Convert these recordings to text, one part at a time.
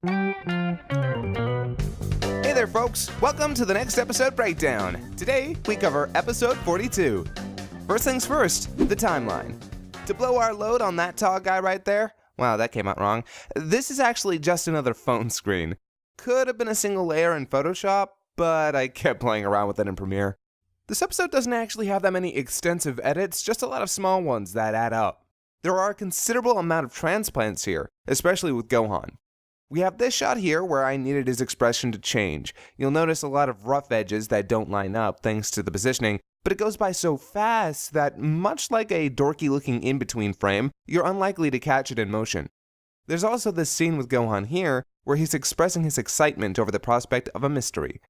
Hey there folks, welcome to the next episode breakdown. Today, we cover episode 42. First things first, the timeline. To blow our load on that tall guy right there, wow, that came out wrong. This is actually just another phone screen. Could have been a single layer in Photoshop, but I kept playing around with it in Premiere. This episode doesn't actually have that many extensive edits, just a lot of small ones that add up. There are a considerable amount of transplants here, especially with Gohan. We have this shot here where I needed his expression to change. You'll notice a lot of rough edges that don't line up thanks to the positioning, but it goes by so fast that, much like a dorky looking in-between frame, you're unlikely to catch it in motion. There's also this scene with Gohan here, where he's expressing his excitement over the prospect of a mystery.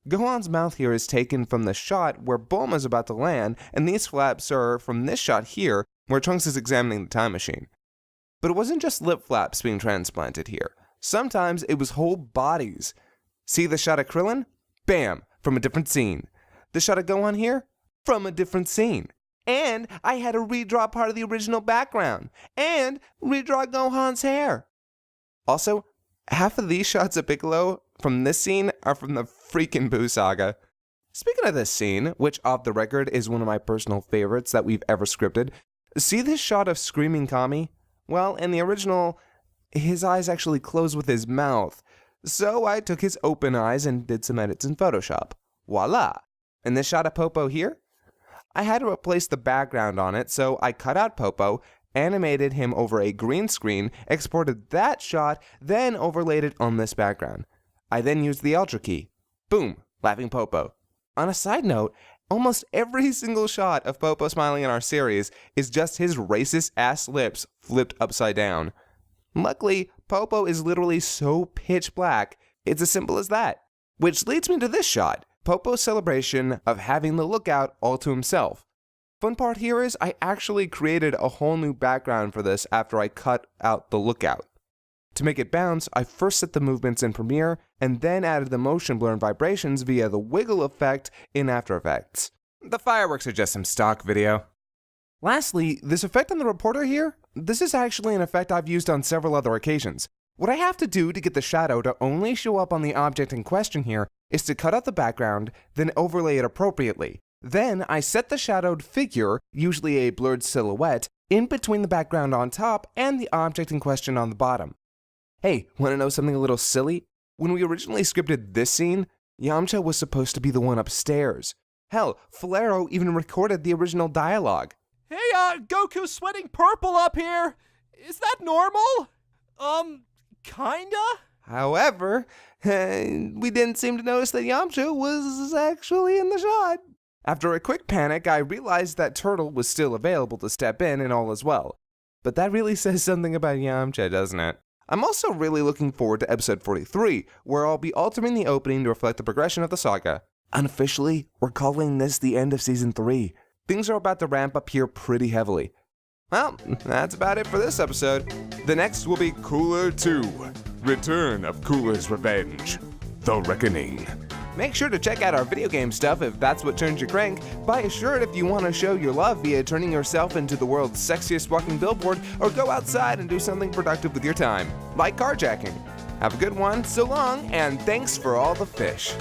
Gohan's mouth here is taken from the shot where Bulma's about to land, and these flaps are from this shot here, where Trunks is examining the time machine. But it wasn't just lip flaps being transplanted here. Sometimes it was whole bodies. See the shot of Krillin? Bam! From a different scene. The shot of Gohan here? From a different scene. And I had to redraw part of the original background. And redraw Gohan's hair. Also, half of these shots of Piccolo from this scene are from the freaking Buu saga. Speaking of this scene, which off the record is one of my personal favorites that we've ever scripted, see this shot of screaming Kami? Well, in the original, his eyes actually close with his mouth. So I took his open eyes and did some edits in Photoshop. Voila! And this shot of Popo here? I had to replace the background on it, so I cut out Popo, animated him over a green screen, exported that shot, then overlaid it on this background. I then used the Ultra key. Boom! Laughing Popo. On a side note, almost every single shot of Popo smiling in our series is just his racist ass lips flipped upside down. Luckily, Popo is literally so pitch black, it's as simple as that. Which leads me to this shot, Popo's celebration of having the lookout all to himself. Fun part here is I actually created a whole new background for this after I cut out the lookout. To make it bounce, I first set the movements in Premiere, and then added the motion blur and vibrations via the wiggle effect in After Effects. The fireworks are just some stock video. Lastly, this effect on the reporter here, this is actually an effect I've used on several other occasions. What I have to do to get the shadow to only show up on the object in question here is to cut out the background, then overlay it appropriately. Then I set the shadowed figure, usually a blurred silhouette, in between the background on top and the object in question on the bottom. Hey, want to know something a little silly? When we originally scripted this scene, Yamcha was supposed to be the one upstairs. Hell, Falero even recorded the original dialogue. Hey, Goku's sweating purple up here. Is that normal? Kinda? However, we didn't seem to notice that Yamcha was actually in the shot. After a quick panic, I realized that Turtle was still available to step in and all is well. But that really says something about Yamcha, doesn't it? I'm also really looking forward to episode 43, where I'll be altering the opening to reflect the progression of the saga. Unofficially, we're calling this the end of Season 3. Things are about to ramp up here pretty heavily. Well, that's about it for this episode. The next will be Cooler 2, Return of Cooler's Revenge, The Reckoning. Make sure to check out our video game stuff if that's what turns your crank. Buy a shirt if you want to show your love via turning yourself into the world's sexiest walking billboard, or go outside and do something productive with your time, like carjacking. Have a good one, so long, and thanks for all the fish.